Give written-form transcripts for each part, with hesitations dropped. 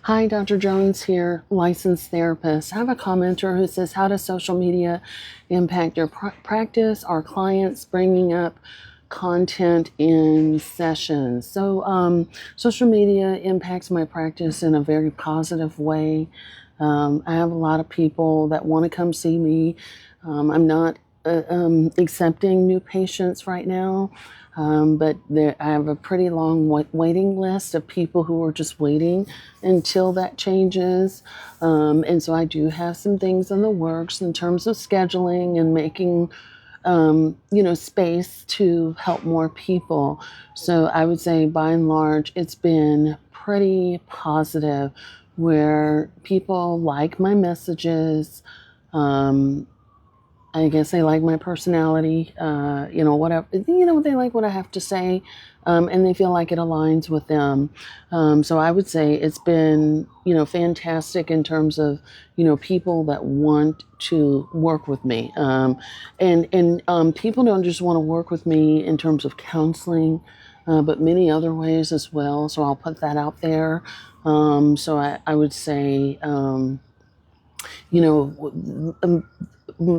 Hi, Dr. Jones here, licensed therapist. I have a commenter who says, how does social media impact your practice? Our clients bringing up content in sessions. Social media impacts my practice in a very positive way. I have a lot of people that want to come see me. I'm not accepting new patients right now. But I have a pretty long waiting list of people who are just waiting until that changes. And so I do have some things in the works in terms of scheduling and making, space to help more people. So I would say by and large, it's been pretty positive where people like my messages. Um, I guess they like my personality, whatever, they like what I have to say, and they feel like it aligns with them. So I would say it's been, fantastic in terms of, people that want to work with me. And people don't just want to work with me in terms of counseling, but many other ways as well. So I'll put that out there. So I would say, you know,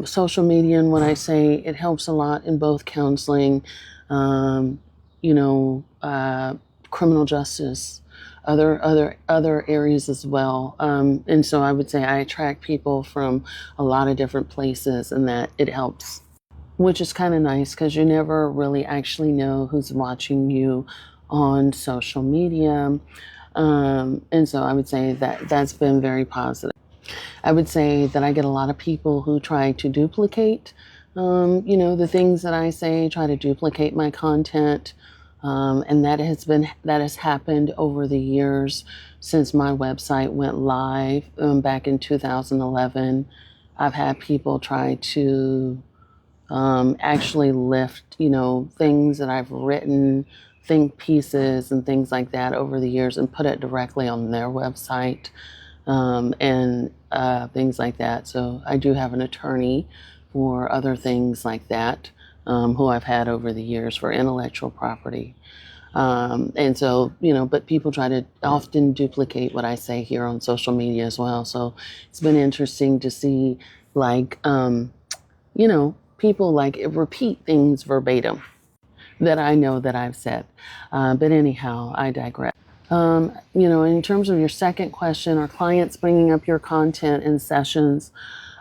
social media, and when I say it helps a lot in both counseling, um, you know, uh, criminal justice, other areas as well. And so I would say I attract people from a lot of different places, and that it helps, which is kind of nice because you never really actually know who's watching you on social media. And so I would say that that's been very positive. I would say that I get a lot of people who try to duplicate, the things that I say, try to duplicate my content. And that has happened over the years since my website went live back in 2011. I've had people try to actually lift, things that I've written, think pieces and things like that over the years and put it directly on their website, and things like that. So I do have an attorney for other things like that, who I've had over the years for intellectual property. And so, but people try to often duplicate what I say here on social media as well. So it's been interesting to see, like, people like repeat things verbatim that I know that I've said. But anyhow, I digress. In terms of your second question, are clients bringing up your content in sessions?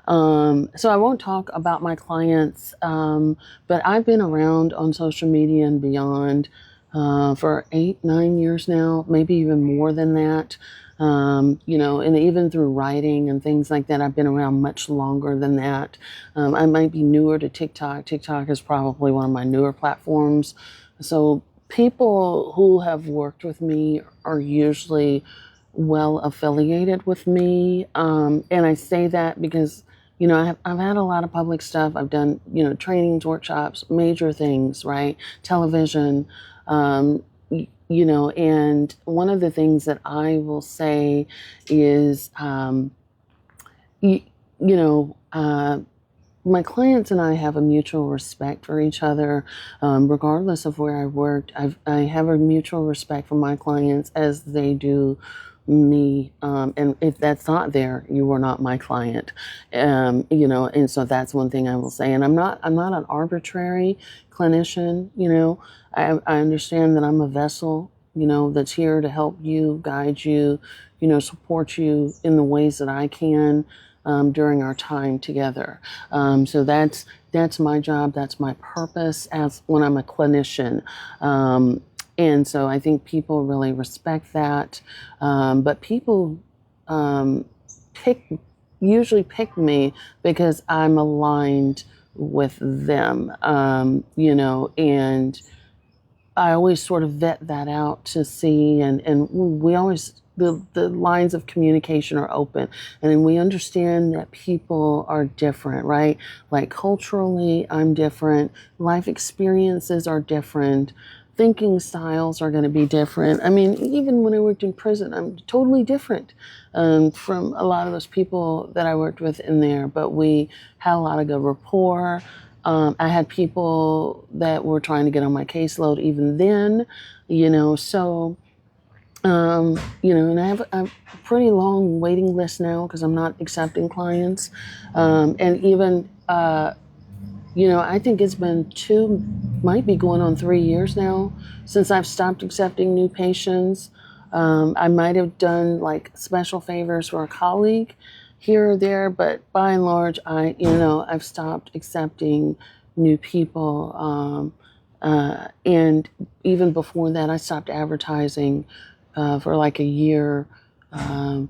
So I won't talk about my clients, but I've been around on social media and beyond for 8, 9 years now, maybe even more than that. And even through writing and things like that, I've been around much longer than that. I might be newer to TikTok. TikTok is probably one of my newer platforms. So people who have worked with me are usually well affiliated with me. And I say that because, I've had a lot of public stuff. I've done, trainings, workshops, major things, right? Television, um, and one of the things that I will say is, you, you know, my clients and I have a mutual respect for each other, regardless of where I worked. I have a mutual respect for my clients as they do me. And if that's not there, you are not my client. And so that's one thing I will say. And I'm not an arbitrary clinician. I understand that I'm a vessel, that's here to help you, guide you, support you in the ways that I can during our time together. So that's my job. That's my purpose as when I'm a clinician. And so I think people really respect that. But people um, pick usually pick me because I'm aligned with them. And I always sort of vet that out to see, and we always, the lines of communication are open, and then we understand that people are different, right? Like culturally, I'm different, life experiences are different, thinking styles are going to be different. I mean, even when I worked in prison, I'm totally different from a lot of those people that I worked with in there, but we had a lot of good rapport. I had people that were trying to get on my caseload even then, so And I have a pretty long waiting list now because I'm not accepting clients. And even, I think it's been might be going on 3 years now since I've stopped accepting new patients. I might have done like special favors for a colleague here or there, but by and large, I've stopped accepting new people. And even before that, I stopped advertising for like a year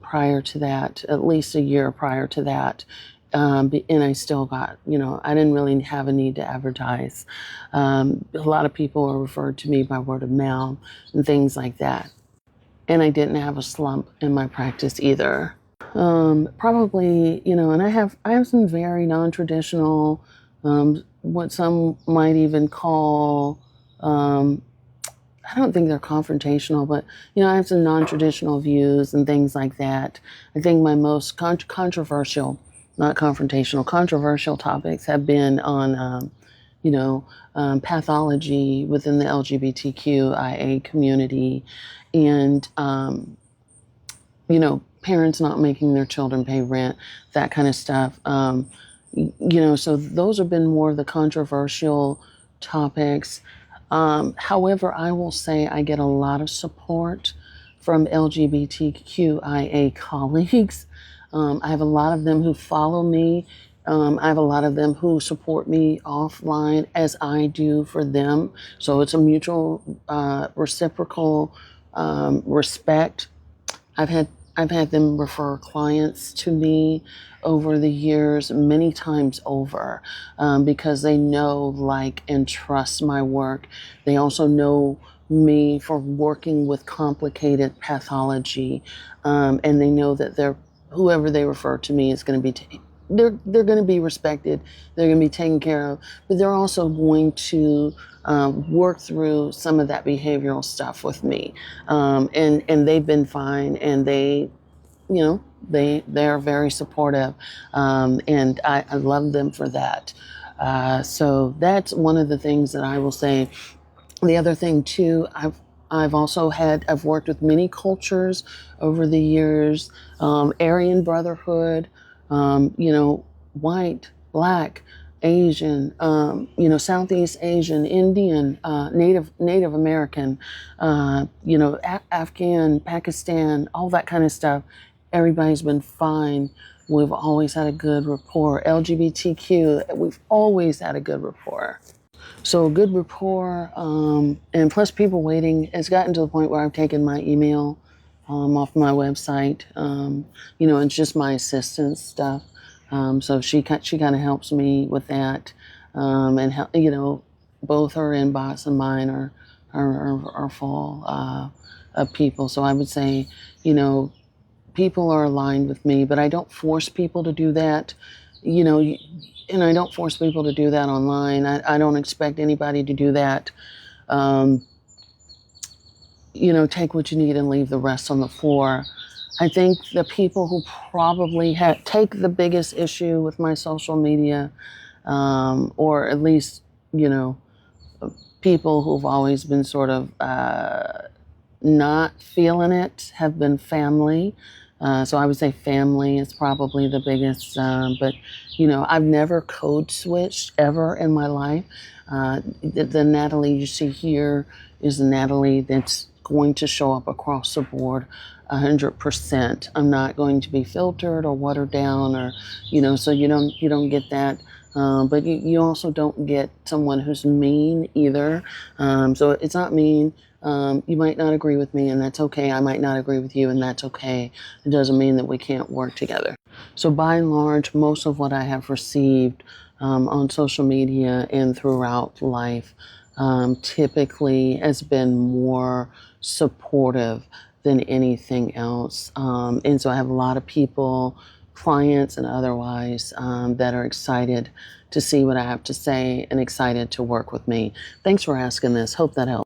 prior to that, at least a year prior to that. And I still got, I didn't really have a need to advertise. A lot of people are referred to me by word of mouth and things like that. And I didn't have a slump in my practice either. Probably, and I have some very non-traditional, what some might even call, um, I don't think they're confrontational, but I have some non-traditional views and things like that. I think my most controversial, not confrontational, controversial topics have been on, pathology within the LGBTQIA community, and parents not making their children pay rent, that kind of stuff. So those have been more of the controversial topics. However, I will say I get a lot of support from LGBTQIA colleagues. I have a lot of them who follow me. I have a lot of them who support me offline as I do for them. So it's a mutual, reciprocal respect. I've had I've had them refer clients to me over the years, many times over, because they know, like, and trust my work. They also know me for working with complicated pathology, and they know that whoever they refer to me is going to be they're going to be respected. They're going to be taken care of, but they're also going to work through some of that behavioral stuff with me, and they've been fine, and they're very supportive, and I love them for that. So that's one of the things that I will say. The other thing too, I've worked with many cultures over the years, Aryan Brotherhood, white, black, Asian, Southeast Asian, Indian, Native American, Afghan, Pakistan, all that kind of stuff. Everybody's been fine. We've always had a good rapport. LGBTQ, we've always had a good rapport. So good rapport, and plus people waiting. It's gotten to the point where I've taken my email off my website. It's just my assistance stuff. So she kind of helps me with that, and both her inbox and mine are full of people. So I would say, people are aligned with me, but I don't force people to do that. You know, and I don't force people to do that online. I don't expect anybody to do that. Um, take what you need and leave the rest on the floor. I think the people who probably take the biggest issue with my social media, or at least, people who've always been sort of not feeling it, have been family. So I would say family is probably the biggest, but I've never code switched ever in my life. The Natalie you see here is the Natalie that's going to show up across the board 100%. I'm not going to be filtered or watered down, or so you don't get that. But you also don't get someone who's mean either. So it's not mean. You might not agree with me, and that's okay. I might not agree with you, and that's okay. It doesn't mean that we can't work together. So by and large, most of what I have received on social media and throughout life typically has been more supportive than anything else. And so I have a lot of people, clients and otherwise, that are excited to see what I have to say and excited to work with me. Thanks for asking this. Hope that helps.